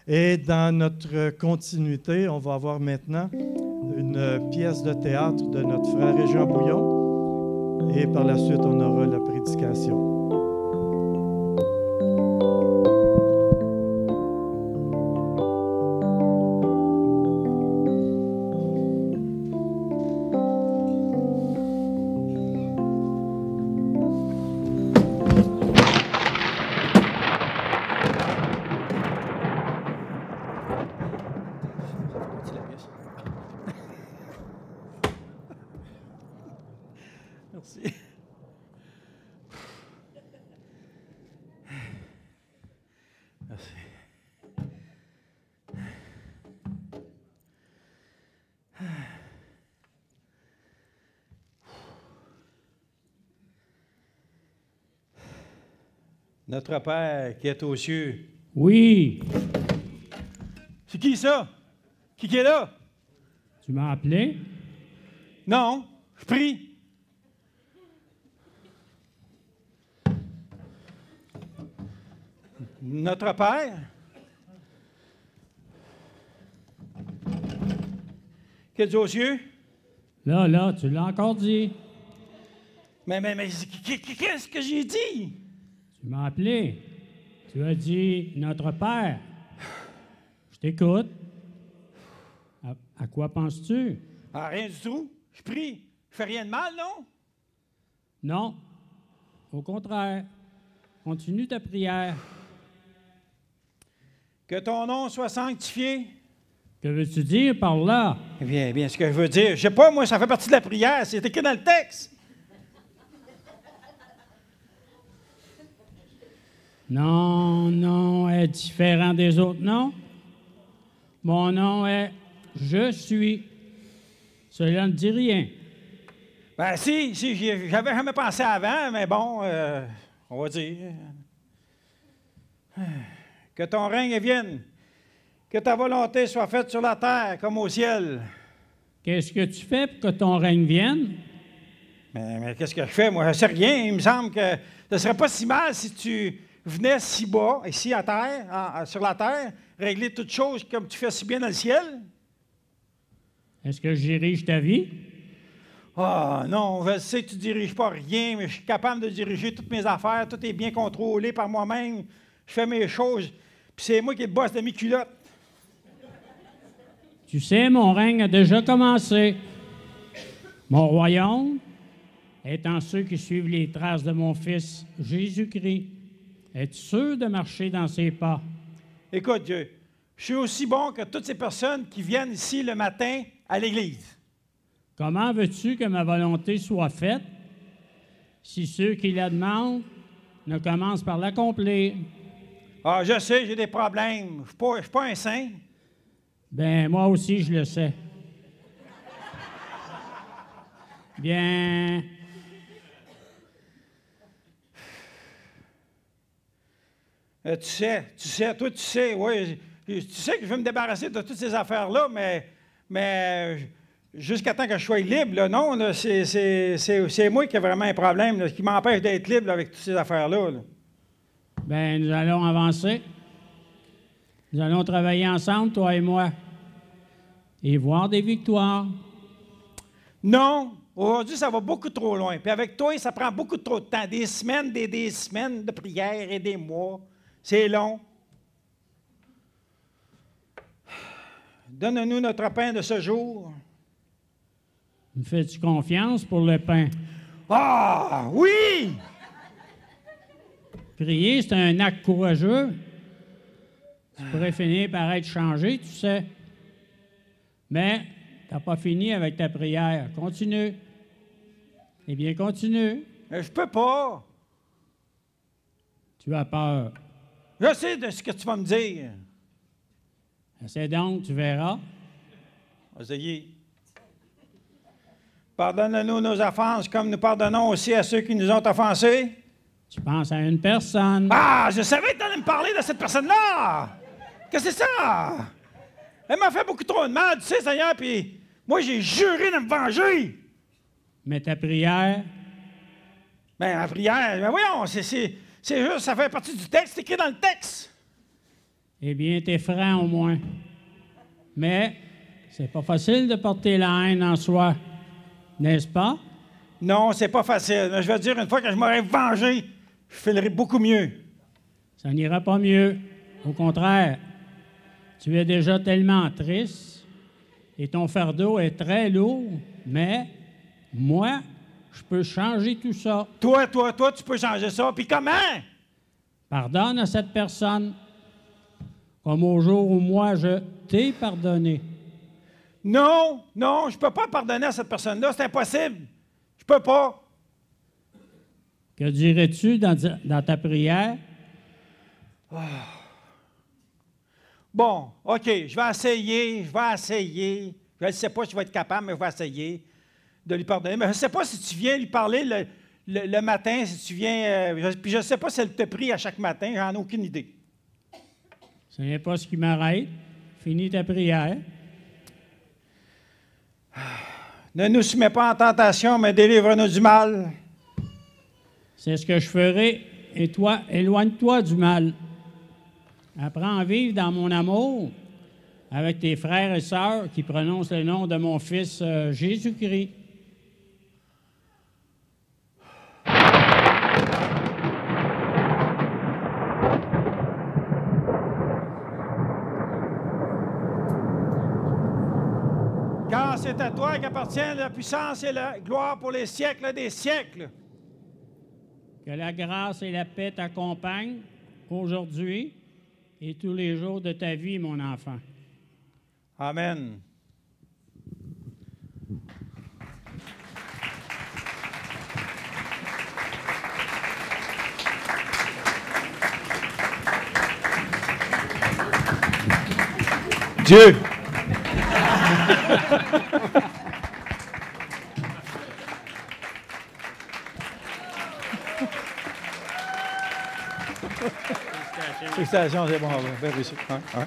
Et dans notre continuité, on va avoir maintenant une pièce de théâtre de notre frère Régent Bouillon. Et par la suite, on aura la prédication. Merci. Merci. Notre Père qui est aux cieux. Oui. C'est qui ça? Qui est là? Tu m'as appelé? Non, je prie. Notre Père, qui est aux cieux. Là, tu l'as encore dit. Mais qu'est-ce que j'ai dit? Tu m'as appelé. Tu as dit notre Père. Je t'écoute. À quoi penses-tu? Ah, rien du tout. Je prie. Je fais rien de mal, non? Non. Au contraire. Continue ta prière. Que ton nom soit sanctifié. Que veux-tu dire par là? Bien, ce que je veux dire. Je sais pas, moi, ça fait partie de la prière. C'est écrit dans le texte. Non, est différent des autres noms. Mon nom est Je suis. Cela ne dit rien. Ben si, j'avais jamais pensé avant, mais bon, on va dire. Que ton règne vienne, que ta volonté soit faite sur la terre comme au ciel. Qu'est-ce que tu fais pour que ton règne vienne? Mais qu'est-ce que je fais? Moi, je sais rien. Il me semble que ce ne serait pas si mal si tu venais si bas, ici à terre, sur la terre, régler toutes choses comme tu fais si bien dans le ciel. Est-ce que je dirige ta vie? Ah non, je sais que tu ne diriges pas rien, mais je suis capable de diriger toutes mes affaires. Tout est bien contrôlé par moi-même. Je fais mes choses. Puis c'est moi qui est le boss de mes culottes. Tu sais, mon règne a déjà commencé. Mon royaume est en ceux qui suivent les traces de mon Fils Jésus-Christ. Es-tu sûr de marcher dans ses pas? Écoute, Dieu, je suis aussi bon que toutes ces personnes qui viennent ici le matin à l'Église. Comment veux-tu que ma volonté soit faite si ceux qui la demandent ne commencent par l'accomplir? Ah, je sais, j'ai des problèmes. Je ne suis pas un saint. Ben, moi aussi, je le sais. Bien. Tu sais, oui. Tu sais que je veux me débarrasser de toutes ces affaires-là, mais jusqu'à temps que je sois libre, là, non, là, c'est moi qui ai vraiment un problème, là, qui m'empêche d'être libre là, avec toutes ces affaires-là. Là. Ben, nous allons avancer. Nous allons travailler ensemble, toi et moi, et voir des victoires. Non, aujourd'hui, ça va beaucoup trop loin. Puis avec toi, ça prend beaucoup trop de temps. Des semaines de prière et des mois. C'est long. Donne-nous notre pain de ce jour. Me fais-tu confiance pour le pain? Ah, oui! Prier, c'est un acte courageux. Tu pourrais finir par être changé, tu sais. Mais tu n'as pas fini avec ta prière. Continue. Eh bien, continue. Mais je peux pas. Tu as peur. Je sais de ce que tu vas me dire. Essaie donc, tu verras. Essayez. Pardonne-nous nos offenses comme nous pardonnons aussi à ceux qui nous ont offensés. Tu penses à une personne. Ah, je savais que tu allais me parler de cette personne-là! Qu'est-ce que c'est ça? Elle m'a fait beaucoup trop de mal, tu sais, Seigneur, puis moi, j'ai juré de me venger. Mais ta prière, Ben, la prière, ben voyons, c'est juste, ça fait partie du texte, c'est écrit dans le texte. Eh bien, t'es franc au moins. Mais c'est pas facile de porter la haine en soi, n'est-ce pas? Non, c'est pas facile. Mais je veux dire, une fois que je m'aurai vengé, je filerai beaucoup mieux. Ça n'ira pas mieux. Au contraire, tu es déjà tellement triste et ton fardeau est très lourd, mais moi, je peux changer tout ça. Toi, tu peux changer ça. Puis comment? Pardonne à cette personne, comme au jour où moi je t'ai pardonné. Non, je peux pas pardonner à cette personne-là. C'est impossible. Je peux pas. Que dirais-tu dans ta prière? Bon, OK, je vais essayer. Je ne sais pas si je vais être capable, mais je vais essayer de lui pardonner. Mais je ne sais pas si tu viens lui parler le matin, si tu viens... puis je ne sais pas si elle te prie à chaque matin, j'en ai aucune idée. Ce n'est pas ce qui m'arrête. Finis ta prière. Ne nous soumets pas en tentation, mais délivre-nous du mal. C'est ce que je ferai. Et toi, éloigne-toi du mal. Apprends à vivre dans mon amour avec tes frères et sœurs qui prononcent le nom de mon Fils Jésus-Christ. Car c'est à toi qu'appartiennent la puissance et la gloire pour les siècles des siècles. Que la grâce et la paix t'accompagnent aujourd'hui et tous les jours de ta vie, mon enfant. Amen. Dieu. Félicitations, c'est bon, bien réussi. Hein?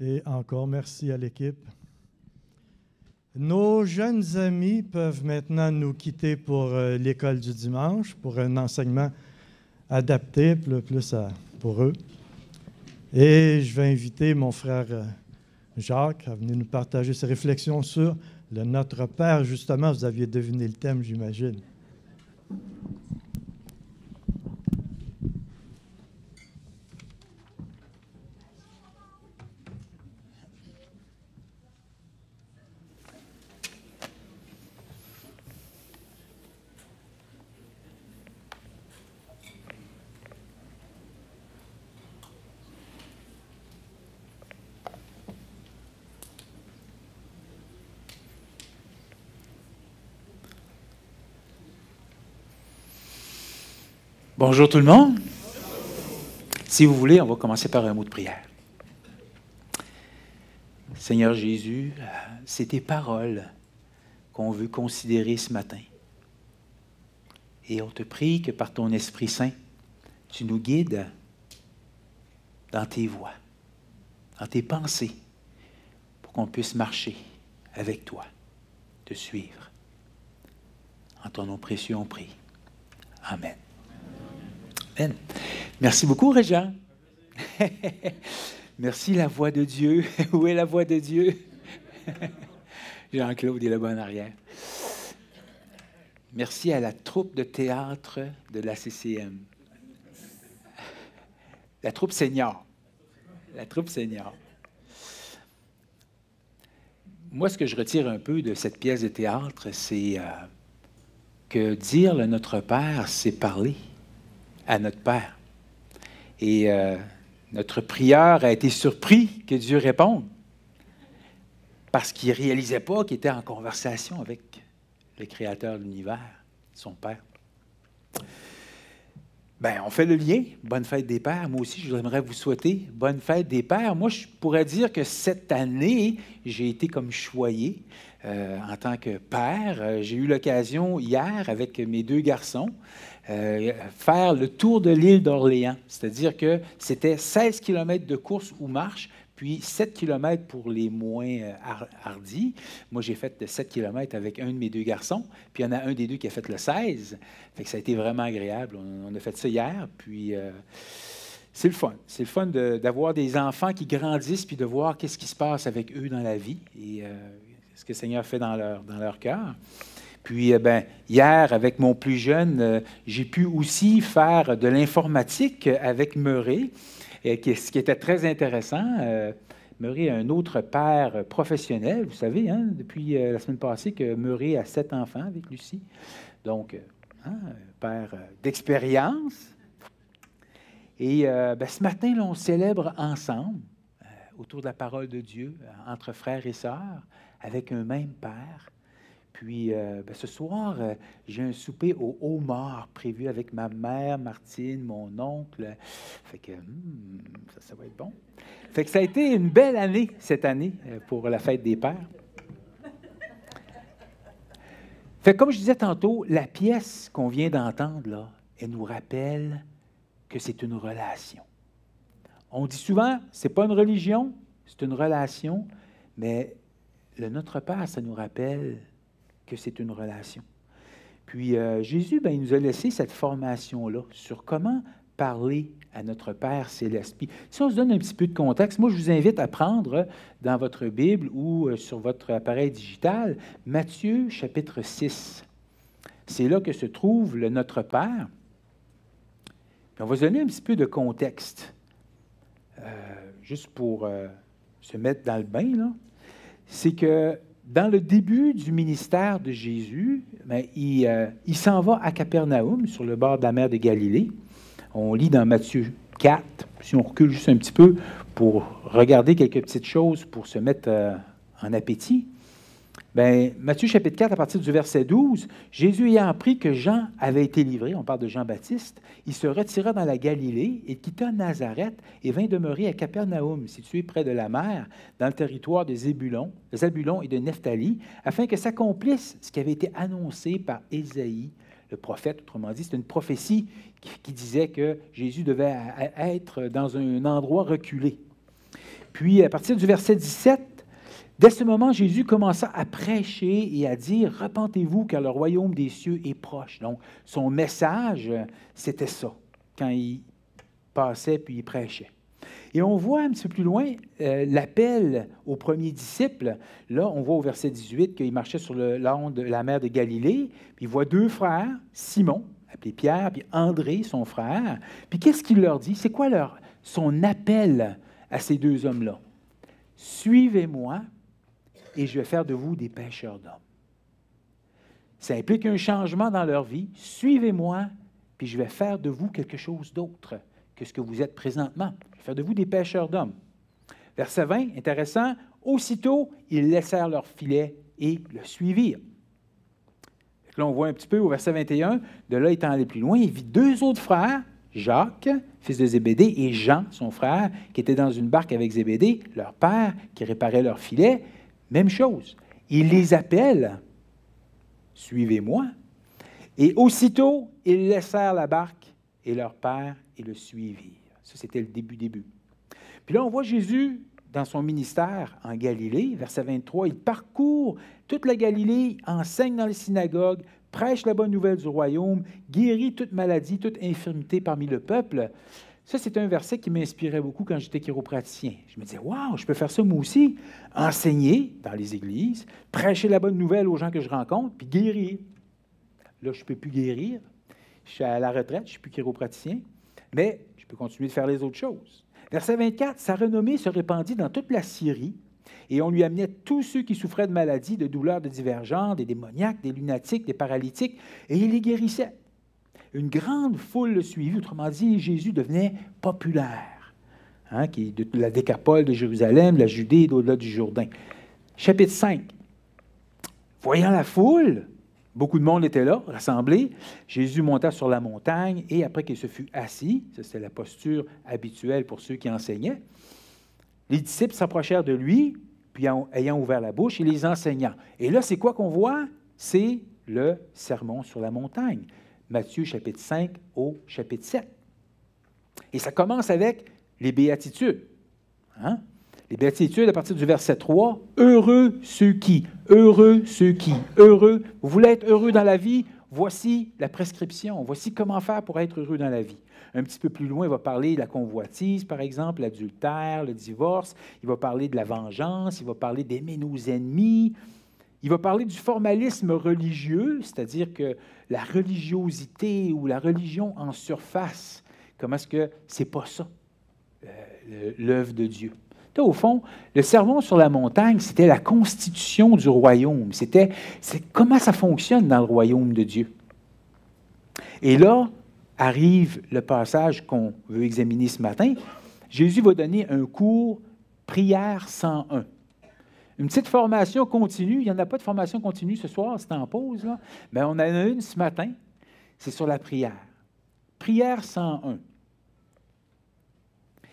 Et encore, merci à l'équipe. Nos jeunes amis peuvent maintenant nous quitter pour l'école du dimanche, pour un enseignement adapté plus pour eux. Et je vais inviter mon frère Jacques à venir nous partager ses réflexions sur le Notre Père. Justement, vous aviez deviné le thème, j'imagine. Bonjour tout le monde. Si vous voulez, on va commencer par un mot de prière. Seigneur Jésus, c'est tes paroles qu'on veut considérer ce matin. Et on te prie que par ton Esprit Saint, tu nous guides dans tes voies, dans tes pensées, pour qu'on puisse marcher avec toi, te suivre. En ton nom précieux, on prie. Amen. Amen. Merci beaucoup, Régent. Merci, la voix de Dieu. Où est la voix de Dieu? Jean-Claude est là-bas en arrière. Merci à la troupe de théâtre de la CCM. La troupe senior. La troupe senior. Moi, ce que je retire un peu de cette pièce de théâtre, c'est que dire le Notre Père, c'est parler à notre Père. Et notre prieur a été surpris que Dieu réponde parce qu'il ne réalisait pas qu'il était en conversation avec le Créateur de l'univers, son Père. Bien, on fait le lien. Bonne fête des Pères. Moi aussi, je voudrais vous souhaiter bonne fête des Pères. Moi, je pourrais dire que cette année, j'ai été comme choyé en tant que père. J'ai eu l'occasion hier, avec mes 2 garçons, faire le tour de l'île d'Orléans. C'est-à-dire que c'était 16 km de course ou marche, puis 7 km pour les moins hardis. Moi, j'ai fait 7 km avec un de mes 2 garçons, puis il y en a un des 2 qui a fait le 16. Fait que ça a été vraiment agréable. On a fait ça hier, puis c'est le fun. C'est le fun d'avoir des enfants qui grandissent, puis de voir qu'est-ce qui se passe avec eux dans la vie et ce que le Seigneur fait dans leur cœur. Puis, hier, avec mon plus jeune, j'ai pu aussi faire de l'informatique avec Murray, ce qui était très intéressant. Murray a un autre père professionnel, vous savez, hein, depuis la semaine passée, que Murray a 7 enfants avec Lucie. Donc, un père d'expérience. Et ce matin, là, on célèbre ensemble, autour de la parole de Dieu, entre frères et sœurs, avec un même Père. Puis, ce soir, j'ai un souper au homard prévu avec ma mère, Martine, mon oncle. Fait que ça va être bon. Fait que ça a été une belle année, cette année, pour la fête des Pères. Fait que, comme je disais tantôt, la pièce qu'on vient d'entendre, là, elle nous rappelle que c'est une relation. On dit souvent, c'est pas une religion, c'est une relation, mais le Notre Père, ça nous rappelle que c'est une relation. Puis Jésus, il nous a laissé cette formation-là sur comment parler à notre Père céleste. Puis si on se donne un petit peu de contexte, moi je vous invite à prendre dans votre Bible ou sur votre appareil digital Matthieu chapitre 6. C'est là que se trouve le Notre Père. Puis on va se donner un petit peu de contexte, juste pour se mettre dans le bain, là. C'est que dans le début du ministère de Jésus, il s'en va à Capernaum, sur le bord de la mer de Galilée. On lit dans Matthieu 4, si on recule juste un petit peu pour regarder quelques petites choses pour se mettre en appétit. Matthieu chapitre 4, à partir du verset 12, Jésus ayant appris que Jean avait été livré, on parle de Jean-Baptiste, il se retira dans la Galilée et quitta Nazareth et vint demeurer à Capernaum, situé près de la mer, dans le territoire de Zébulon et de Nephtali, afin que s'accomplisse ce qui avait été annoncé par Ésaïe, le prophète. Autrement dit, c'est une prophétie qui disait que Jésus devait être dans un endroit reculé. Puis, à partir du verset 17, dès ce moment, Jésus commença à prêcher et à dire « Repentez-vous, car le royaume des cieux est proche. » Donc, son message, c'était ça, quand il passait puis il prêchait. Et on voit un petit peu plus loin l'appel aux premiers disciples. Là, on voit au verset 18 qu'il marchait sur le long de la mer de Galilée, puis il voit deux frères, Simon, appelé Pierre, puis André, son frère. Puis qu'est-ce qu'il leur dit? C'est quoi son appel à ces deux hommes-là? « Suivez-moi et je vais faire de vous des pêcheurs d'hommes. » Ça implique un changement dans leur vie. « Suivez-moi, puis je vais faire de vous quelque chose d'autre que ce que vous êtes présentement. Je vais faire de vous des pêcheurs d'hommes. » Verset 20, intéressant. « Aussitôt, ils laissèrent leur filet et le suivirent. » Là, on voit un petit peu au verset 21, de là étant allé plus loin, il vit deux autres frères, Jacques, fils de Zébédée, et Jean, son frère, qui étaient dans une barque avec Zébédée, leur père, qui réparait leur filet. Même chose. Il les appelle, « Suivez-moi. » Et aussitôt, ils laissèrent la barque et leur père et le suivirent. Ça, c'était le début. Puis là, on voit Jésus dans son ministère en Galilée, verset 23, il parcourt toute la Galilée, enseigne dans les synagogues, prêche la bonne nouvelle du royaume, guérit toute maladie, toute infirmité parmi le peuple. Ça, c'est un verset qui m'inspirait beaucoup quand j'étais chiropraticien. Je me disais, waouh, je peux faire ça moi aussi, enseigner dans les églises, prêcher la bonne nouvelle aux gens que je rencontre, puis guérir. Là, je ne peux plus guérir. Je suis à la retraite, je ne suis plus chiropraticien, mais je peux continuer de faire les autres choses. Verset 24, sa renommée se répandit dans toute la Syrie, et on lui amenait tous ceux qui souffraient de maladies, de douleurs, de divers genres, des démoniaques, des lunatiques, des paralytiques, et il les guérissait. Une grande foule le suivit, autrement dit, Jésus devenait populaire, de la Décapole de Jérusalem, la Judée et d'au-delà du Jourdain. Chapitre 5. Voyant la foule, beaucoup de monde était là, rassemblé. Jésus monta sur la montagne et après qu'il se fut assis, ça c'était la posture habituelle pour ceux qui enseignaient, les disciples s'approchèrent de lui, puis ayant ouvert la bouche, il les enseigna. Et là, c'est quoi qu'on voit? C'est le sermon sur la montagne. Matthieu chapitre 5 au chapitre 7. Et ça commence avec les béatitudes. Les béatitudes à partir du verset 3, « Heureux ceux qui, heureux ceux qui, heureux. » Vous voulez être heureux dans la vie? Voici la prescription. Voici comment faire pour être heureux dans la vie. Un petit peu plus loin, il va parler de la convoitise, par exemple, l'adultère, le divorce. Il va parler de la vengeance. Il va parler d'aimer nos ennemis. Il va parler du formalisme religieux, c'est-à-dire que la religiosité ou la religion en surface, comment est-ce que c'est pas ça, l'œuvre de Dieu? Au fond, le sermon sur la montagne, c'était la constitution du royaume. C'est comment ça fonctionne dans le royaume de Dieu. Et là, arrive le passage qu'on veut examiner ce matin. Jésus va donner un cours prière 101. Une petite formation continue. Il n'y en a pas de formation continue ce soir, c'est en pause, là. Mais on en a une ce matin. C'est sur la prière. Prière 101.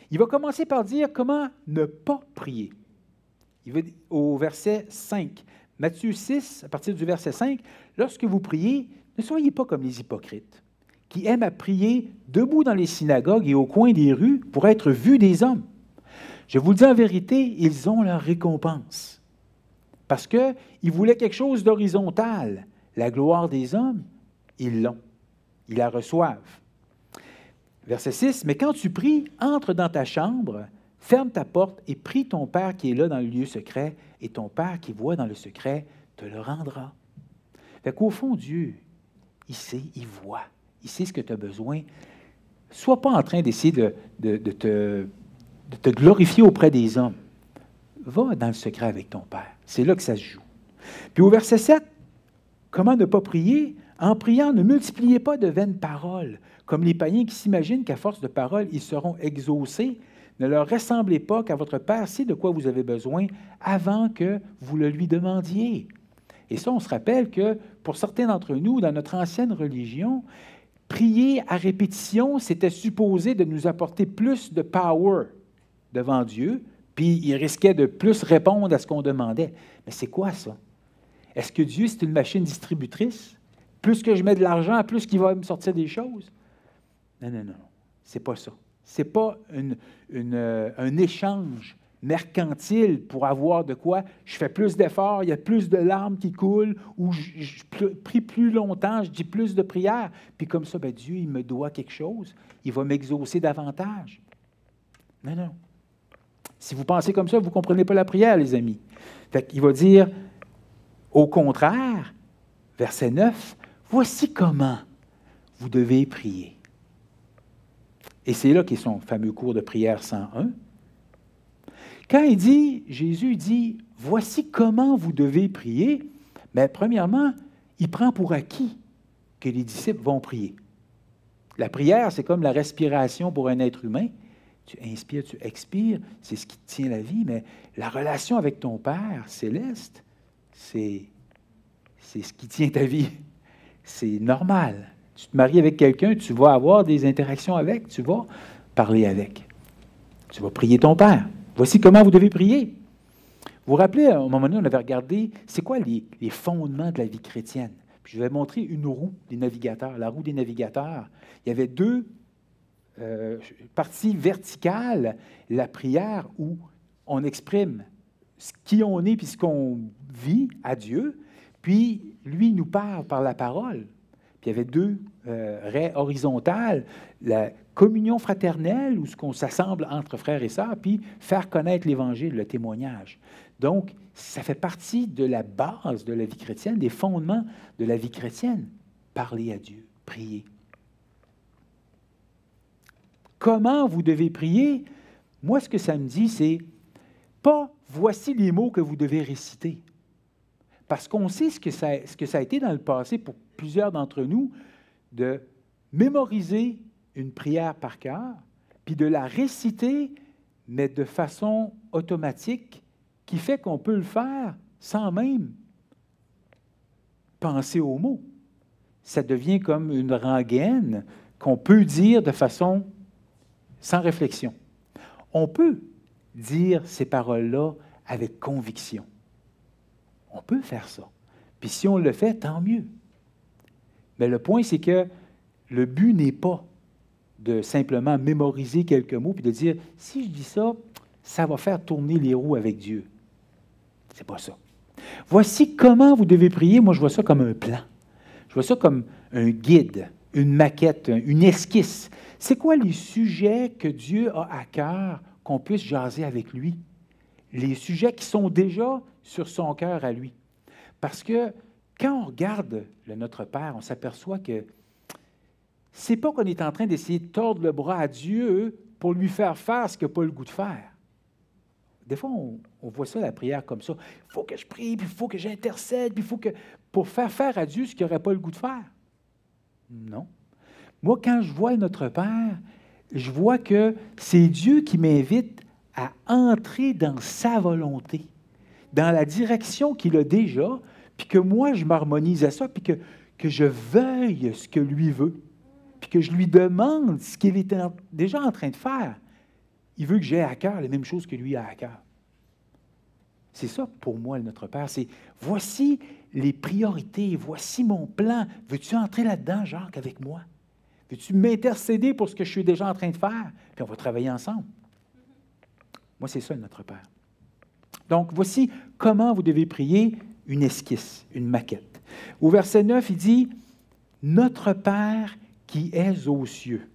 Il va commencer par dire comment ne pas prier. Il va au verset 5. Matthieu 6, à partir du verset 5, « Lorsque vous priez, ne soyez pas comme les hypocrites, qui aiment à prier debout dans les synagogues et au coin des rues pour être vus des hommes. Je vous le dis en vérité, ils ont leur récompense. Parce qu'ils voulaient quelque chose d'horizontal. La gloire des hommes, ils l'ont. Ils la reçoivent. » Verset 6, « Mais quand tu pries, entre dans ta chambre, ferme ta porte et prie ton Père qui est là dans le lieu secret, et ton Père qui voit dans le secret te le rendra. » Fait qu'au fond, Dieu, il sait, il voit, il sait ce que tu as besoin. Sois pas en train d'essayer de te glorifier auprès des hommes. Va dans le secret avec ton Père. C'est là que ça se joue. Puis au verset 7, « Comment ne pas prier? En priant, ne multipliez pas de vaines paroles, comme les païens qui s'imaginent qu'à force de paroles, ils seront exaucés. Ne leur ressemblez pas, car votre Père sait de quoi vous avez besoin avant que vous le lui demandiez. » Et ça, on se rappelle que pour certains d'entre nous, dans notre ancienne religion, prier à répétition, c'était supposé de nous apporter plus de power devant Dieu, puis il risquait de plus répondre à ce qu'on demandait. Mais c'est quoi ça? Est-ce que Dieu, c'est une machine distributrice? Plus que je mets de l'argent, plus qu'il va me sortir des choses? Non, c'est pas ça. Ce n'est pas un échange mercantile pour avoir de quoi. Je fais plus d'efforts, il y a plus de larmes qui coulent, ou je prie plus longtemps, je dis plus de prières. Puis comme ça, bien, Dieu, il me doit quelque chose. Il va m'exaucer davantage. Non, non. Si vous pensez comme ça, vous ne comprenez pas la prière, les amis. Fait qu'il va dire, au contraire, verset 9, « Voici comment vous devez prier. » Et c'est là qu'est son fameux cours de prière 101. Quand il dit, Jésus dit, « Voici comment vous devez prier », bien, premièrement, il prend pour acquis que les disciples vont prier. La prière, c'est comme la respiration pour un être humain. Tu inspires, tu expires, c'est ce qui te tient la vie, mais la relation avec ton Père céleste, c'est ce qui tient ta vie. C'est normal. Tu te maries avec quelqu'un, tu vas avoir des interactions avec, tu vas parler avec. Tu vas prier ton Père. Voici comment vous devez prier. Vous vous rappelez, à un moment donné, on avait regardé, c'est quoi les fondements de la vie chrétienne? Puis je vais montrer une roue des navigateurs, la roue des navigateurs. Il y avait deux partie verticale, la prière où on exprime qui on est puis ce qu'on vit à Dieu, puis lui nous parle par la parole. Puis il y avait deux raies horizontales, la communion fraternelle où ce qu'on s'assemble entre frères et sœurs, puis faire connaître l'Évangile, le témoignage. Donc, ça fait partie de la base de la vie chrétienne, des fondements de la vie chrétienne. Parler à Dieu, prier. Comment vous devez prier? Moi, ce que ça me dit, c'est pas « voici les mots que vous devez réciter ». Parce qu'on sait ce que ça a été dans le passé pour plusieurs d'entre nous, de mémoriser une prière par cœur, puis de la réciter, mais de façon automatique, qui fait qu'on peut le faire sans même penser aux mots. Ça devient comme une rengaine qu'on peut dire de façon sans réflexion. On peut dire ces paroles-là avec conviction. On peut faire ça. Puis si on le fait, tant mieux. Mais le point, c'est que le but n'est pas de simplement mémoriser quelques mots puis de dire, si je dis ça, ça va faire tourner les roues avec Dieu. C'est pas ça. Voici comment vous devez prier. Moi, je vois ça comme un plan. Je vois ça comme un guide, une maquette, une esquisse. C'est quoi les sujets que Dieu a à cœur qu'on puisse jaser avec lui? Les sujets qui sont déjà sur son cœur à lui. Parce que quand on regarde le Notre Père, on s'aperçoit que c'est pas qu'on est en train d'essayer de tordre le bras à Dieu pour lui faire faire ce qu'il n'a pas le goût de faire. Des fois, on voit ça, la prière, comme ça. Il faut que je prie, puis il faut que j'intercède, puis il faut que... pour faire à Dieu ce qu'il n'aurait pas le goût de faire. Non. Moi, quand je vois Notre Père, je vois que c'est Dieu qui m'invite à entrer dans sa volonté, dans la direction qu'il a déjà, puis que moi, je m'harmonise à ça, puis que je veuille ce que lui veut, puis que je lui demande ce qu'il est déjà en train de faire. Il veut que j'aie à cœur les mêmes choses que lui a à cœur. C'est ça, pour moi, Notre Père. C'est, voici les priorités, voici mon plan. Veux-tu entrer là-dedans, Jacques, avec moi? Veux-tu m'intercéder pour ce que je suis déjà en train de faire? Puis on va travailler ensemble. Moi, c'est ça, Notre Père. Donc, voici comment vous devez prier, une esquisse, une maquette. Au verset 9, il dit, « Notre Père qui es aux cieux. »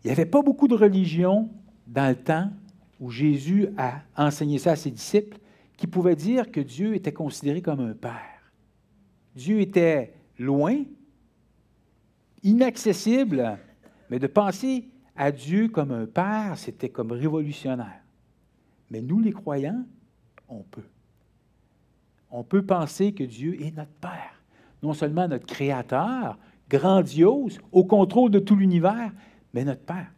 Il n'y avait pas beaucoup de religions dans le temps où Jésus a enseigné ça à ses disciples qui pouvaient dire que Dieu était considéré comme un Père. Dieu était loin, inaccessible, mais de penser à Dieu comme un Père, c'était comme révolutionnaire. Mais nous, les croyants, on peut. On peut penser que Dieu est notre Père, non seulement notre Créateur, grandiose, au contrôle de tout l'univers, mais notre Père.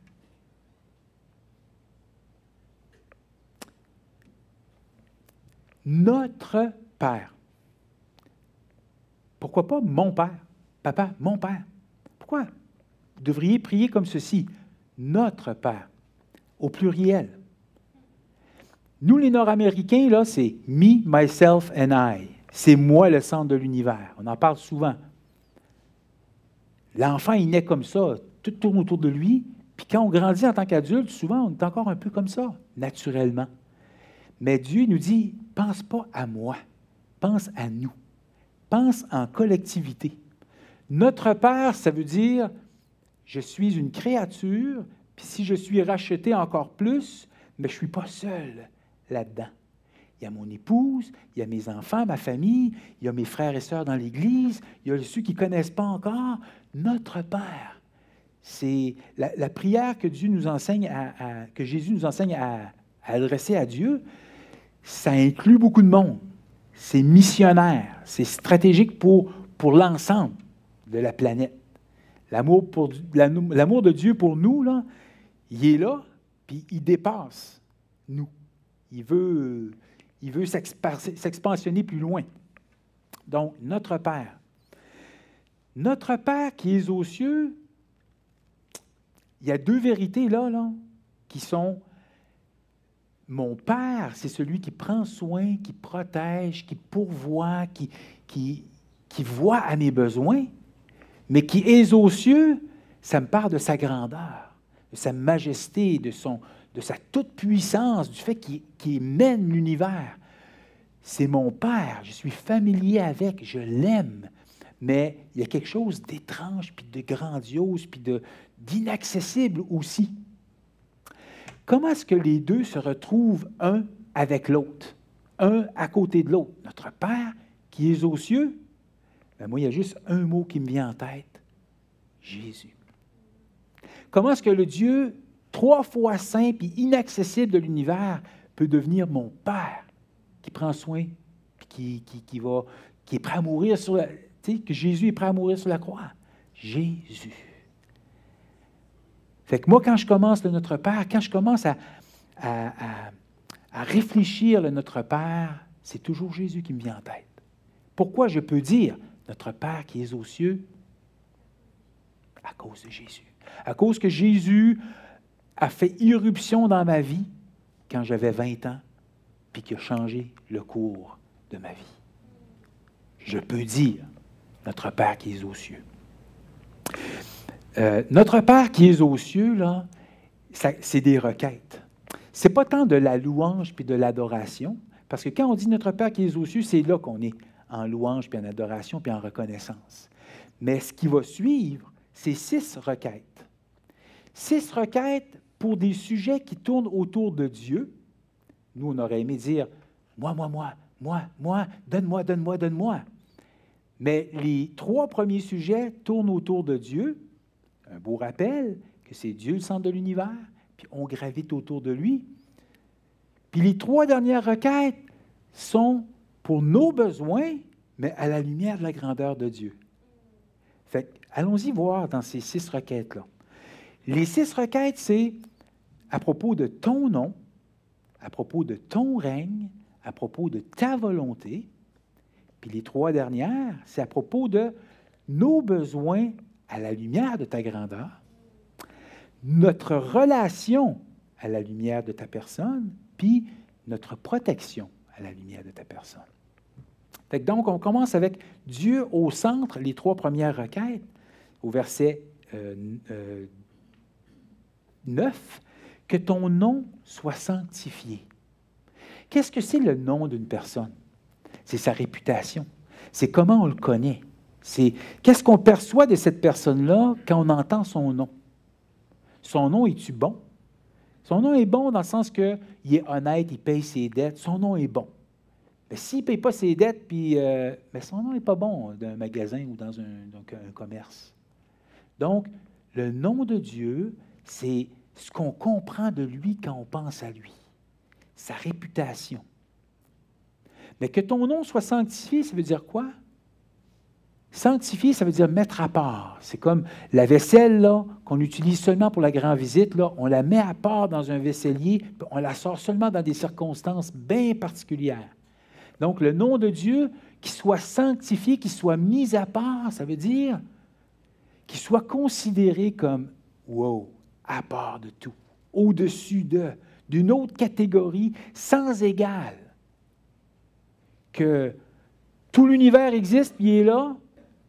Notre Père. Pourquoi pas mon Père? Papa, mon Père. Pourquoi? Vous devriez prier comme ceci. Notre Père, au pluriel. Nous, les Nord-Américains, là, c'est « me, myself and I ». C'est moi le centre de l'univers. On en parle souvent. L'enfant, il naît comme ça. Tout tourne autour de lui, Puis quand on grandit en tant qu'adulte, souvent, on est encore un peu comme ça, naturellement. Mais Dieu nous dit, pense pas à moi, pense à nous. Pense en collectivité. Notre Père, ça veut dire, je suis une créature, puis si je suis racheté encore plus, mais je ne suis pas seul là-dedans. Il y a mon épouse, il y a mes enfants, ma famille, il y a mes frères et sœurs dans l'Église, il y a ceux qui ne connaissent pas encore. Notre Père, c'est la prière que Dieu nous enseigne que Jésus nous enseigne à adresser à Dieu, ça inclut beaucoup de monde. C'est missionnaire, c'est stratégique pour l'ensemble de la planète. L'amour de Dieu pour nous, là, il est là, puis il dépasse nous. Il veut s'expansionner plus loin. Donc, notre Père. Notre Père qui est aux cieux, il y a deux vérités là qui sont: mon Père, c'est celui qui prend soin, qui protège, qui pourvoit, qui voit à mes besoins, mais qui est aux cieux, ça me parle de sa grandeur, de sa majesté, de sa toute-puissance, du fait qu'il mène l'univers. C'est mon Père, je suis familier avec, je l'aime, mais il y a quelque chose d'étrange, puis de grandiose, puis d'inaccessible aussi. Comment est-ce que les deux se retrouvent un avec l'autre, un à côté de l'autre? Notre Père qui est aux cieux, ben moi, il y a juste un mot qui me vient en tête: Jésus. Comment est-ce que le Dieu 3 fois saint et inaccessible de l'univers peut devenir mon Père qui prend soin, qui est prêt à mourir sur la... Tu sais, que Jésus est prêt à mourir sur la croix? Jésus. Fait que moi, quand je commence le Notre Père, quand je commence à réfléchir le Notre Père, c'est toujours Jésus qui me vient en tête. Pourquoi je peux dire Notre Père qui est aux cieux? À cause de Jésus. À cause que Jésus a fait irruption dans ma vie quand j'avais 20 ans, puis qui a changé le cours de ma vie. Je peux dire Notre Père qui est aux cieux. Notre Père qui est aux cieux, là, c'est des requêtes. Ce n'est pas tant de la louange puis de l'adoration, parce que quand on dit Notre Père qui est aux cieux, c'est là qu'on est en louange, puis en adoration, puis en reconnaissance. Mais ce qui va suivre, c'est 6 requêtes. 6 requêtes pour des sujets qui tournent autour de Dieu. Nous, on aurait aimé dire « moi, donne-moi, donne-moi, donne-moi ». Mais les 3 premiers sujets tournent autour de Dieu. Un beau rappel que c'est Dieu le centre de l'univers, puis on gravite autour de lui. Puis les 3 dernières requêtes sont pour nos besoins, mais à la lumière de la grandeur de Dieu. Fait allons-y voir dans ces 6 requêtes-là. Les 6 requêtes, c'est à propos de ton nom, à propos de ton règne, à propos de ta volonté. Puis les 3 dernières, c'est à propos de nos besoins à la lumière de ta grandeur, notre relation à la lumière de ta personne, puis notre protection à la lumière de ta personne. Fait que donc, on commence avec Dieu au centre, les 3 premières requêtes, au verset 9, que ton nom soit sanctifié. Qu'est-ce que c'est le nom d'une personne? C'est sa réputation. C'est comment on le connaît. C'est qu'est-ce qu'on perçoit de cette personne-là quand on entend son nom. Son nom, est-tu bon? Son nom est bon dans le sens qu'il est honnête, il paye ses dettes. Son nom est bon. Mais s'il ne paye pas ses dettes, puis, mais son nom n'est pas bon d'un magasin ou dans un commerce. Donc, le nom de Dieu, c'est ce qu'on comprend de lui quand on pense à lui. Sa réputation. Mais que ton nom soit sanctifié, ça veut dire quoi? Sanctifié, ça veut dire mettre à part. C'est comme la vaisselle là, qu'on utilise seulement pour la grande visite, là, on la met à part dans un vaisselier, puis on la sort seulement dans des circonstances bien particulières. Donc, le nom de Dieu, qui soit sanctifié, qui soit mis à part, ça veut dire qu'il soit considéré comme, wow, à part de tout, au-dessus d'une autre catégorie, sans égal. Que tout l'univers existe, puis il est là,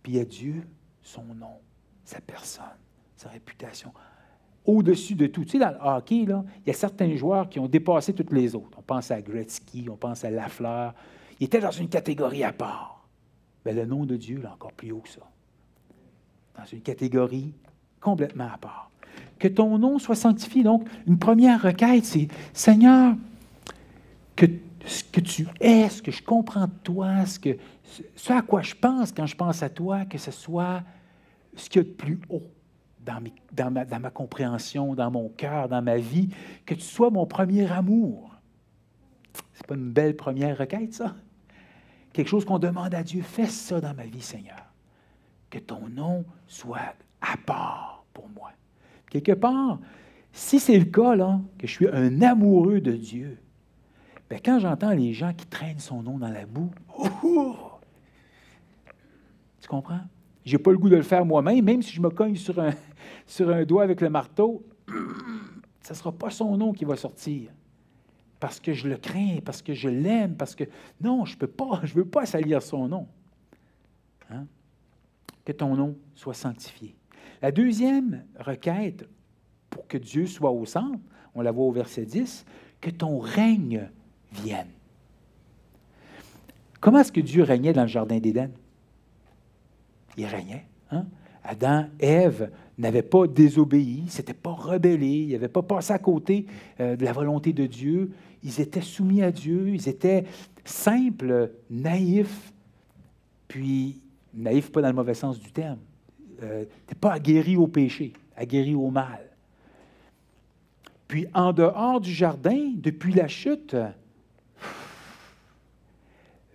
puis il y a Dieu, son nom, sa personne, sa réputation, au-dessus de tout. Tu sais, dans le hockey, là, il y a certains joueurs qui ont dépassé tous les autres. On pense à Gretzky, on pense à Lafleur. Ils étaient dans une catégorie à part. Mais le nom de Dieu, là, encore plus haut que ça. Dans une catégorie complètement à part. Que ton nom soit sanctifié. Donc, une première requête, c'est « Seigneur, que ce que tu es, ce que je comprends de toi, ce à quoi je pense quand je pense à toi, que ce soit ce qu'il y a de plus haut dans ma compréhension, dans mon cœur, dans ma vie, que tu sois mon premier amour. » C'est pas une belle première requête, ça? Quelque chose qu'on demande à Dieu. Fais ça dans ma vie, Seigneur. Que ton nom soit à part pour moi. Quelque part, si c'est le cas, là, que je suis un amoureux de Dieu, bien, quand j'entends les gens qui traînent son nom dans la boue, tu comprends? Je n'ai pas le goût de le faire moi-même, même si je me cogne sur un doigt avec le marteau, ce ne sera pas son nom qui va sortir. Parce que je le crains, parce que je l'aime, parce que non, je ne veux pas salir son nom. Hein? Que ton nom soit sanctifié. La deuxième requête, pour que Dieu soit au centre, on la voit au verset 10, que ton règne vienne. Comment est-ce que Dieu régnait dans le jardin d'Éden? Il régnait. Hein? Adam, Ève n'avaient pas désobéi, ne s'étaient pas rebellés, ils n'avaient pas passé à côté de la volonté de Dieu. Ils étaient soumis à Dieu, ils étaient simples, naïfs, puis naïfs pas dans le mauvais sens du terme. T'es pas aguerri au péché, aguerri au mal. Puis en dehors du jardin, depuis la chute,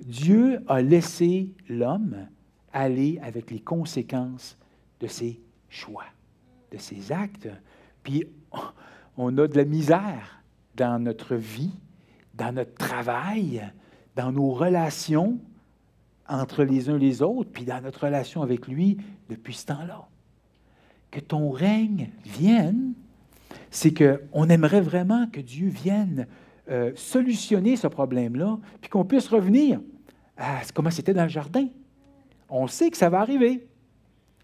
Dieu a laissé l'homme aller avec les conséquences de ses choix, de ses actes. Puis on a de la misère dans notre vie, dans notre travail, dans nos relations entre les uns et les autres, puis dans notre relation avec lui depuis ce temps-là. Que ton règne vienne, c'est qu'on aimerait vraiment que Dieu vienne solutionner ce problème-là, puis qu'on puisse revenir à comment c'était dans le jardin. On sait que ça va arriver.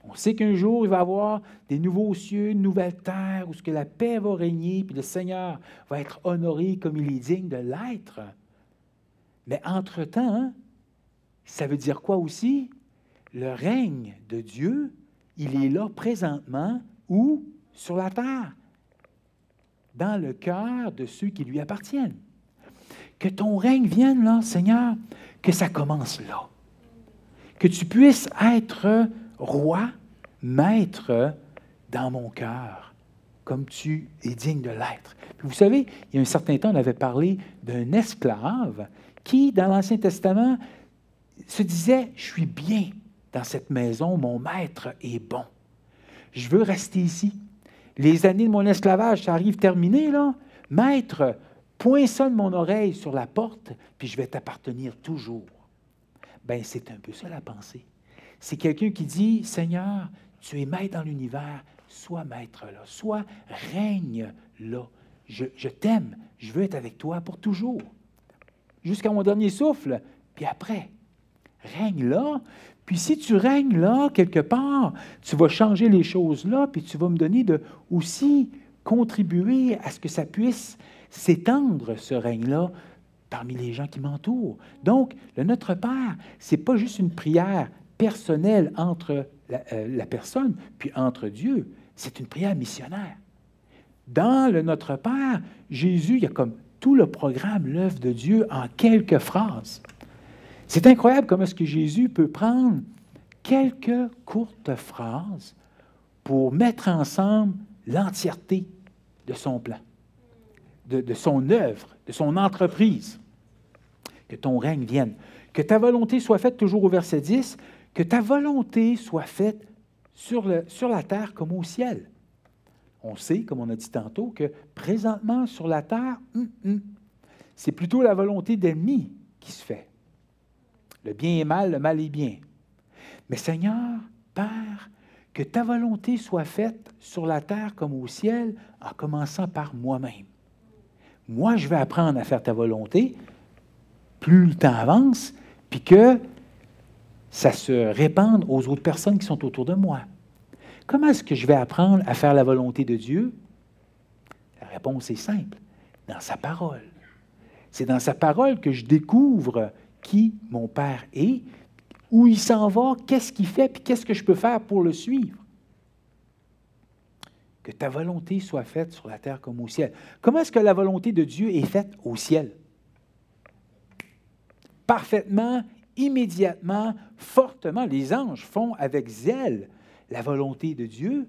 On sait qu'un jour, il va y avoir des nouveaux cieux, une nouvelle terre, où ce que la paix va régner, puis le Seigneur va être honoré comme il est digne de l'être. Mais entre-temps, hein, ça veut dire quoi aussi? Le règne de Dieu, il est là présentement, où? Sur la terre, dans le cœur de ceux qui lui appartiennent. Que ton règne vienne là, Seigneur, que ça commence là. Que tu puisses être roi, maître dans mon cœur, comme tu es digne de l'être. Puis vous savez, il y a un certain temps, on avait parlé d'un esclave qui, dans l'Ancien Testament, se disait « Je suis bien dans cette maison, mon maître est bon. Je veux rester ici. Les années de mon esclavage, ça arrive terminé, là. Maître, poinçonne mon oreille sur la porte, puis je vais t'appartenir toujours. » Bien, c'est un peu ça la pensée. C'est quelqu'un qui dit, « Seigneur, tu es maître dans l'univers, sois maître là, sois règne là. Je t'aime, je veux être avec toi pour toujours. Jusqu'à mon dernier souffle, puis après, règne là. Puis si tu règnes là, quelque part, tu vas changer les choses là, puis tu vas me donner de aussi contribuer à ce que ça puisse s'étendre, ce règne-là, parmi les gens qui m'entourent. Donc, le Notre Père, ce n'est pas juste une prière personnelle entre la personne, puis entre Dieu. C'est une prière missionnaire. Dans le Notre Père, Jésus, il y a comme tout le programme, l'œuvre de Dieu, en quelques phrases. C'est incroyable comment est-ce que Jésus peut prendre quelques courtes phrases pour mettre ensemble l'entièreté de son plan, de son œuvre, de son entreprise. Que ton règne vienne. Que ta volonté soit faite, toujours au verset 10, que ta volonté soit faite sur la terre comme au ciel. On sait, comme on a dit tantôt, que présentement, sur la terre, c'est plutôt la volonté d'ennemi qui se fait. Le bien est mal, le mal est bien. Mais Seigneur, Père, que ta volonté soit faite sur la terre comme au ciel, en commençant par moi-même. Moi, je vais apprendre à faire ta volonté, plus le temps avance, puis que ça se répande aux autres personnes qui sont autour de moi. Comment est-ce que je vais apprendre à faire la volonté de Dieu? réponse est simple. Dans sa parole. C'est dans sa parole que je découvre qui mon Père est, où il s'en va, qu'est-ce qu'il fait, puis qu'est-ce que je peux faire pour le suivre. Que ta volonté soit faite sur la terre comme au ciel. Comment est-ce que la volonté de Dieu est faite au ciel? Parfaitement, immédiatement, fortement. Les anges font avec zèle la volonté de Dieu.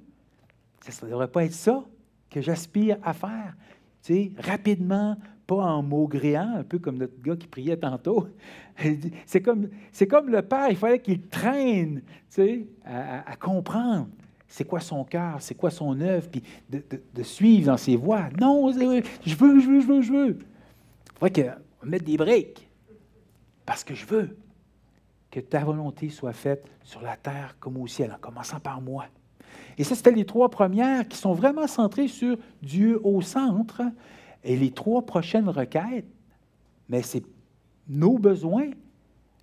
Ça ne devrait pas être ça que j'aspire à faire. Tu sais, rapidement, pas en maugréant, un peu comme notre gars qui priait tantôt. C'est comme le Père, il fallait qu'il traîne, tu sais, à comprendre c'est quoi son cœur, c'est quoi son œuvre, puis de suivre dans ses voies. Non, je veux. Il faudrait qu'on mette des briques, parce que je veux que ta volonté soit faite sur la terre comme au ciel, en commençant par moi. Et ça, c'était les 3 premières qui sont vraiment centrées sur Dieu au centre. Et les 3 prochaines requêtes, mais c'est nos besoins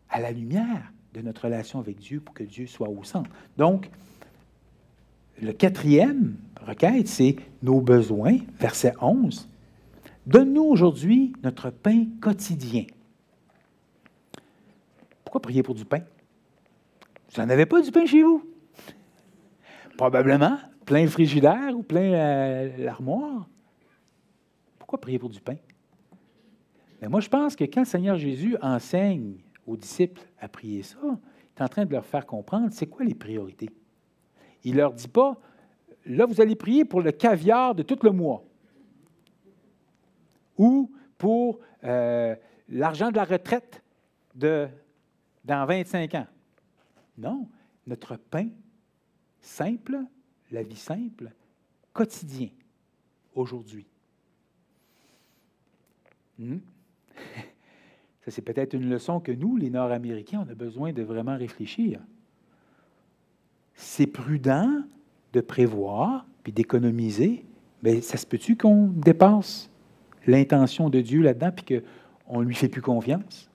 à la lumière de notre relation avec Dieu pour que Dieu soit au centre. Donc, le 4e requête, c'est nos besoins, verset 11. Donne-nous aujourd'hui notre pain quotidien. Pourquoi prier pour du pain? Vous n'en avez pas du pain chez vous? Probablement, plein le frigidaire ou plein l'armoire. Pourquoi prier pour du pain? Mais moi, je pense que quand le Seigneur Jésus enseigne aux disciples à prier ça, il est en train de leur faire comprendre c'est quoi les priorités. Il ne leur dit pas, là, vous allez prier pour le caviar de tout le mois ou pour l'argent de la retraite dans 25 ans. Non, notre pain simple, la vie simple, quotidien, aujourd'hui. Ça, c'est peut-être une leçon que nous, les Nord-Américains, on a besoin de vraiment réfléchir. C'est prudent de prévoir puis d'économiser, mais ça se peut-tu qu'on dépasse l'intention de Dieu là-dedans puis qu'on ne lui fait plus confiance?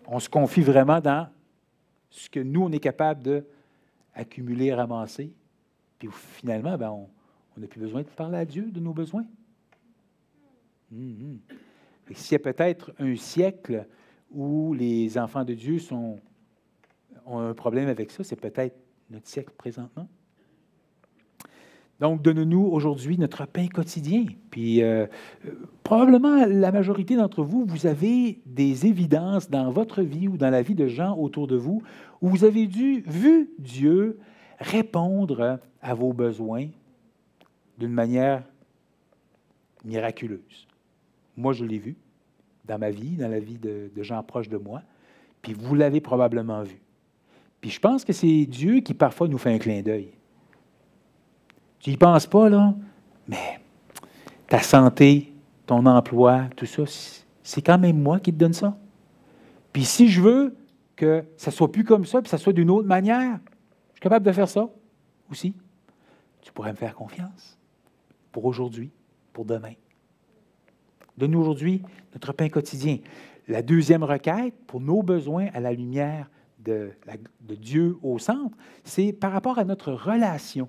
On se confie vraiment dans ce que nous, on est capable d'accumuler, ramasser, puis finalement, ben, on n'a plus besoin de parler à Dieu de nos besoins. S'il y a peut-être un siècle où les enfants de Dieu ont un problème avec ça, c'est peut-être notre siècle présentement. Donc, donne-nous aujourd'hui notre pain quotidien. Puis, probablement, la majorité d'entre vous, vous avez des évidences dans votre vie ou dans la vie de gens autour de vous où vous avez vu Dieu répondre à vos besoins d'une manière miraculeuse. Moi, je l'ai vu dans ma vie, dans la vie de gens proches de moi, puis vous l'avez probablement vu. Puis je pense que c'est Dieu qui parfois nous fait un clin d'œil. Tu n'y penses pas, là, mais ta santé, ton emploi, tout ça, c'est quand même moi qui te donne ça. Puis si je veux que ça ne soit plus comme ça, puis ça soit d'une autre manière, je suis capable de faire ça aussi. Tu pourrais me faire confiance pour aujourd'hui, pour demain. Donne-nous aujourd'hui notre pain quotidien. La 2e requête, pour nos besoins à la lumière de Dieu au centre, c'est par rapport à notre relation.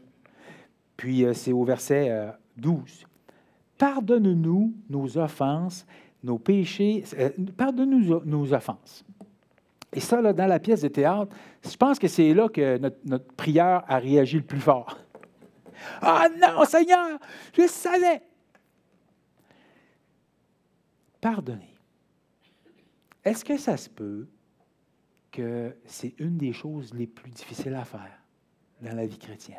Puis c'est au verset 12. Pardonne-nous nos offenses, nos péchés. Pardonne-nous nos offenses. Et ça, là, dans la pièce de théâtre, je pense que c'est là que notre prière a réagi le plus fort. « Ah non, Seigneur, je savais! » Pardonner. Est-ce que ça se peut que c'est une des choses les plus difficiles à faire dans la vie chrétienne?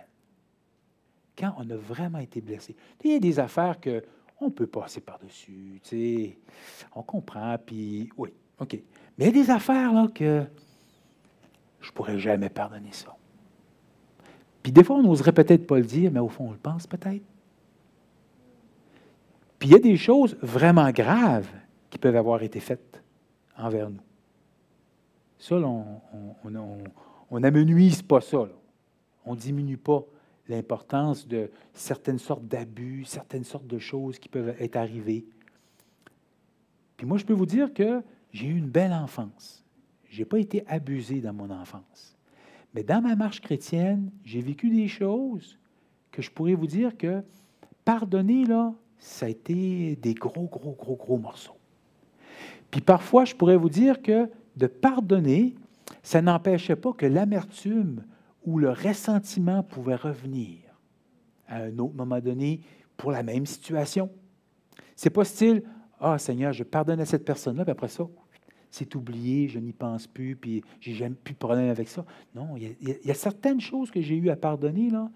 Quand on a vraiment été blessé. Il y a des affaires qu'on peut passer par-dessus, tu sais, on comprend, puis oui, OK. Mais il y a des affaires là, que je ne pourrais jamais pardonner ça. Puis des fois, on n'oserait peut-être pas le dire, mais au fond, on le pense peut-être. Puis il y a des choses vraiment graves qui peuvent avoir été faites envers nous. Ça, là, on n'amenuise pas ça. Là. On ne diminue pas l'importance de certaines sortes d'abus, certaines sortes de choses qui peuvent être arrivées. Puis moi, je peux vous dire que j'ai eu une belle enfance. Je n'ai pas été abusé dans mon enfance. Mais dans ma marche chrétienne, j'ai vécu des choses que je pourrais vous dire que pardonner, là, ça a été des gros morceaux. Puis parfois, je pourrais vous dire que de pardonner, ça n'empêchait pas que l'amertume ou le ressentiment pouvait revenir à un autre moment donné pour la même situation. C'est pas style « Ah, Seigneur, je pardonne à cette personne-là, puis après ça, c'est oublié, je n'y pense plus, puis j'ai jamais plus de problème avec ça. » Non, il y a certaines choses que j'ai eu à pardonner, là,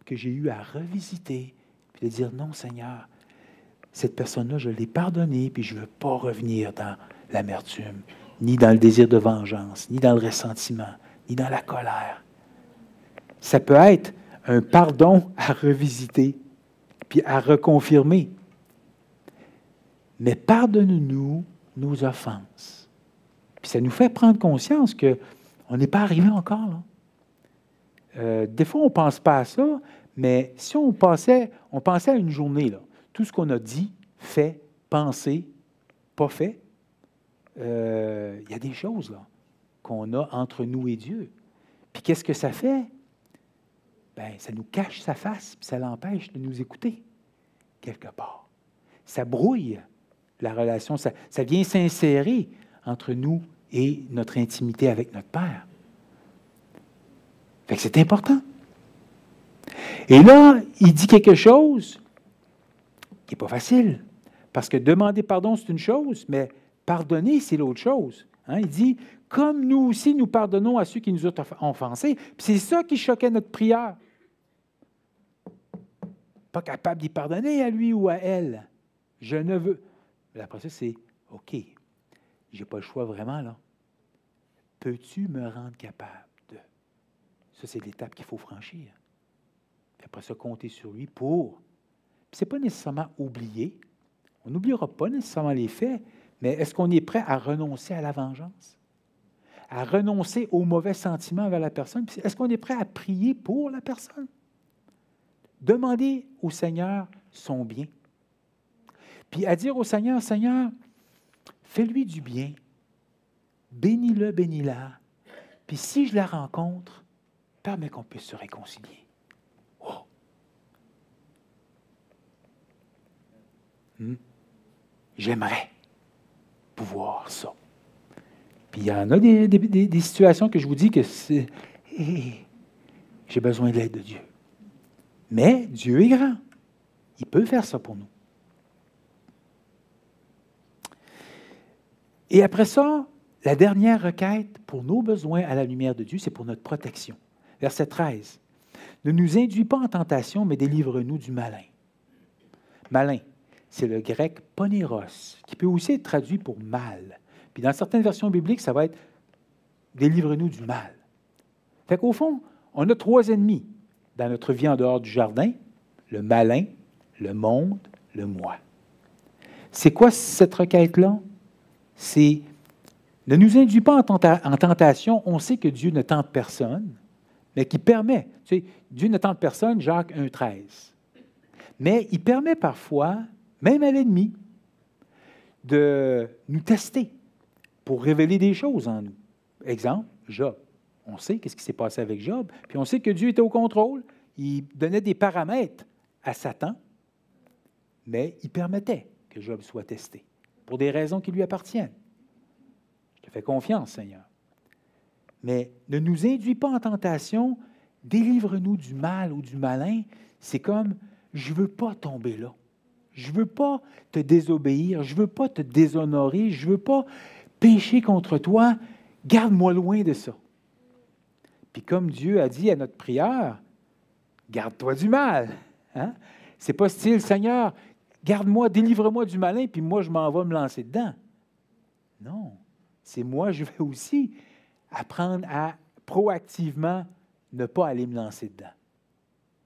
que j'ai eu à revisiter, puis de dire « Non, Seigneur, cette personne-là, je l'ai pardonnée, puis je ne veux pas revenir dans l'amertume, ni dans le désir de vengeance, ni dans le ressentiment, ni dans la colère. » Ça peut être un pardon à revisiter, puis à reconfirmer. Mais pardonne-nous nos offenses. Puis ça nous fait prendre conscience qu'on n'est pas arrivé encore là. Des fois, on ne pense pas à ça, mais si on pensait à une journée, là, tout ce qu'on a dit, fait, pensé, pas fait, il y a des choses là qu'on a entre nous et Dieu. Puis qu'est-ce que ça fait? Bien, ça nous cache sa face, puis ça l'empêche de nous écouter, quelque part. Ça brouille la relation, ça vient s'insérer entre nous et notre intimité avec notre Père. Fait que c'est important. Et là, il dit quelque chose qui n'est pas facile, parce que demander pardon, c'est une chose, mais pardonner, c'est l'autre chose. Hein? Il dit, comme nous aussi, nous pardonnons à ceux qui nous ont offensés. Puis c'est ça qui choquait notre prière. Pas capable d'y pardonner à lui ou à elle. Je ne veux. Mais après ça, c'est OK. Je n'ai pas le choix vraiment, là. Peux-tu me rendre capable de. Ça, c'est l'étape qu'il faut franchir. Puis après ça, compter sur lui pour. Puis ce n'est pas nécessairement oublier. On n'oubliera pas nécessairement les faits, mais est-ce qu'on est prêt à renoncer à la vengeance? À renoncer aux mauvais sentiments envers la personne? Puis est-ce qu'on est prêt à prier pour la personne? Demander au Seigneur son bien. Puis à dire au Seigneur, Seigneur, fais-lui du bien. Bénis-le, bénis-la. Puis si je la rencontre, permets qu'on puisse se réconcilier. Oh! J'aimerais pouvoir ça. Puis il y en a des situations que je vous dis que c'est... j'ai besoin de l'aide de Dieu. Mais Dieu est grand. Il peut faire ça pour nous. Et après ça, la dernière requête pour nos besoins à la lumière de Dieu, c'est pour notre protection. Verset 13. Ne nous induis pas en tentation, mais délivre-nous du malin. Malin, c'est le grec ponéros, qui peut aussi être traduit pour mal. Puis dans certaines versions bibliques, ça va être délivre-nous du mal. Fait qu'au fond, on a 3 ennemis dans notre vie en dehors du jardin, le malin, le monde, le moi. C'est quoi cette requête-là? C'est ne nous induis pas en tentation. On sait que Dieu ne tente personne, mais qui permet. Tu sais, Dieu ne tente personne, Jacques 1,13. Mais il permet parfois, même à l'ennemi, de nous tester pour révéler des choses en nous. Exemple, Job. On sait qu'est-ce qui s'est passé avec Job, puis on sait que Dieu était au contrôle. Il donnait des paramètres à Satan, mais il permettait que Job soit testé pour des raisons qui lui appartiennent. Je te fais confiance, Seigneur. Mais ne nous induis pas en tentation, délivre-nous du mal ou du malin. C'est comme, je ne veux pas tomber là. Je ne veux pas te désobéir, je ne veux pas te déshonorer, je ne veux pas pécher contre toi. Garde-moi loin de ça. Puis comme Dieu a dit à notre prière, garde-toi du mal. Hein? Ce n'est pas style, Seigneur, garde-moi, délivre-moi du malin, puis moi, je m'en vais me lancer dedans. Non, c'est moi, je vais aussi apprendre à proactivement ne pas aller me lancer dedans.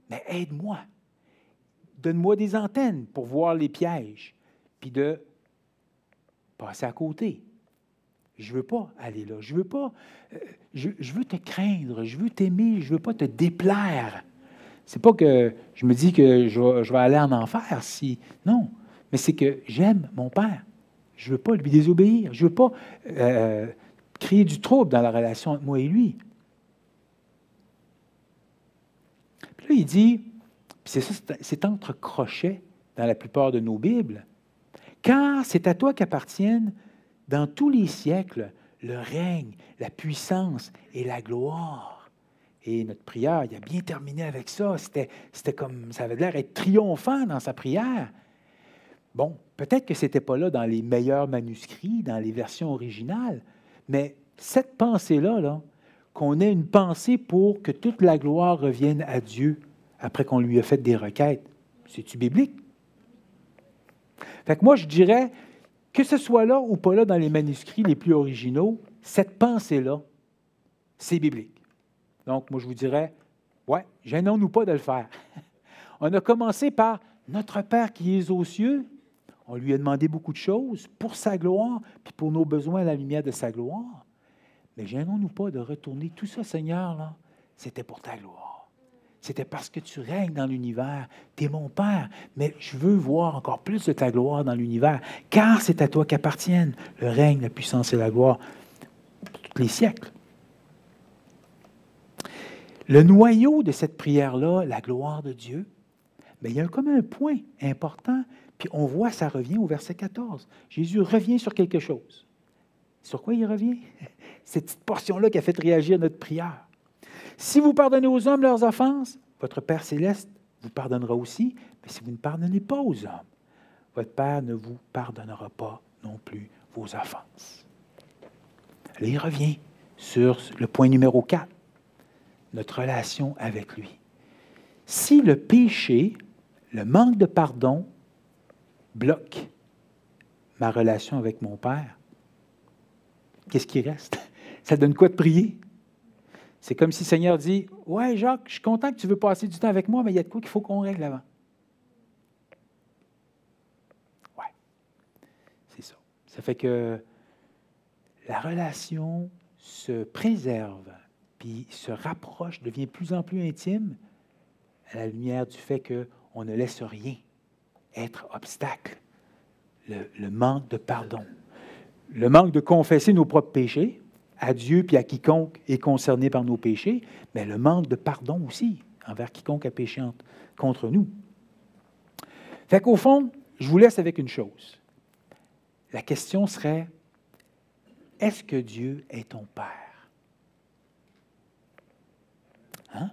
Mais aide-moi. Donne-moi des antennes pour voir les pièges, puis de passer à côté. Je ne veux pas aller là. Je veux pas. Je veux te craindre. Je veux t'aimer. Je ne veux pas te déplaire. C'est pas que je me dis que je vais aller en enfer si. Non. Mais c'est que j'aime mon Père. Je ne veux pas lui désobéir. Je ne veux pas créer du trouble dans la relation entre moi et lui. Puis là, il dit, c'est ça, c'est entre crochets, dans la plupart de nos Bibles. Car c'est à toi qu'appartiennent dans tous les siècles le règne, la puissance et la gloire. Et notre prière, il a bien terminé avec ça. C'était comme, ça avait l'air d'être triomphant dans sa prière. Bon, peut-être que ce n'était pas là dans les meilleurs manuscrits, dans les versions originales, mais cette pensée-là, là, qu'on ait une pensée pour que toute la gloire revienne à Dieu après qu'on lui a fait des requêtes, c'est-tu biblique? Fait que moi, je dirais, que ce soit là ou pas là dans les manuscrits les plus originaux, cette pensée-là, c'est biblique. Donc, moi, je vous dirais, ouais, gênons-nous pas de le faire. On a commencé par notre Père qui est aux cieux. On lui a demandé beaucoup de choses pour sa gloire, puis pour nos besoins à la lumière de sa gloire. Mais gênons-nous pas de retourner tout ça, Seigneur, là, c'était pour ta gloire. C'était parce que tu règnes dans l'univers. Tu es mon Père, mais je veux voir encore plus de ta gloire dans l'univers, car c'est à toi qu'appartiennent le règne, la puissance et la gloire pour tous les siècles. Le noyau de cette prière-là, la gloire de Dieu, bien, il y a comme un point important, puis on voit, ça revient au verset 14. Jésus revient sur quelque chose. Sur quoi il revient? Cette petite portion-là qui a fait réagir notre prière. Si vous pardonnez aux hommes leurs offenses, votre Père céleste vous pardonnera aussi, mais si vous ne pardonnez pas aux hommes, votre Père ne vous pardonnera pas non plus vos offenses. Là, il revient sur le point numéro 4, notre relation avec lui. Si le péché, le manque de pardon, bloque ma relation avec mon Père, qu'est-ce qui reste? Ça donne quoi de prier? C'est comme si le Seigneur dit, « Ouais, Jacques, je suis content que tu veux passer du temps avec moi, mais il y a de quoi qu'il faut qu'on règle avant. » Ouais, c'est ça. Ça fait que la relation se préserve, puis se rapproche, devient de plus en plus intime à la lumière du fait qu'on ne laisse rien être obstacle. Le manque de pardon, le manque de confesser nos propres péchés à Dieu puis à quiconque est concerné par nos péchés, mais le manque de pardon aussi envers quiconque a péché contre nous. Fait qu'au fond, je vous laisse avec une chose. La question serait, est-ce que Dieu est ton Père? Hein?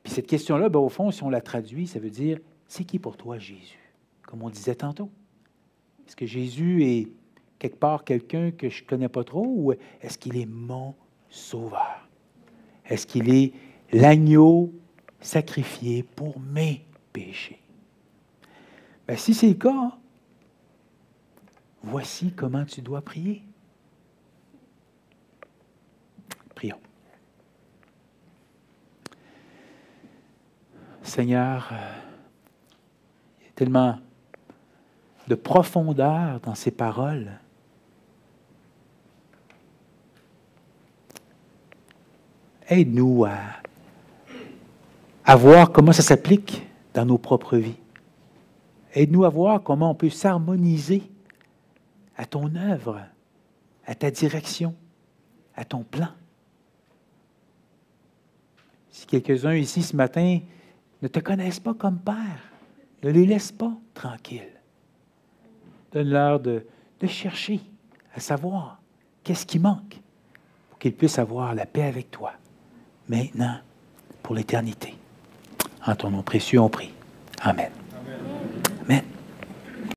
Puis cette question-là, ben, au fond, si on la traduit, ça veut dire, c'est qui pour toi Jésus? Comme on disait tantôt. Est-ce que Jésus est quelque part quelqu'un que je ne connais pas trop ou est-ce qu'il est mon sauveur? Est-ce qu'il est l'agneau sacrifié pour mes péchés? Bien, si c'est le cas, voici comment tu dois prier. Prions. Seigneur, il y a tellement de profondeur dans ces paroles. Aide-nous à voir comment ça s'applique dans nos propres vies. Aide-nous à voir comment on peut s'harmoniser à ton œuvre, à ta direction, à ton plan. Si quelques-uns ici ce matin ne te connaissent pas comme Père, ne les laisse pas tranquilles. Donne-leur de chercher à savoir qu'est-ce qui manque pour qu'ils puissent avoir la paix avec toi, maintenant, pour l'éternité. En ton nom précieux, on prie. Amen.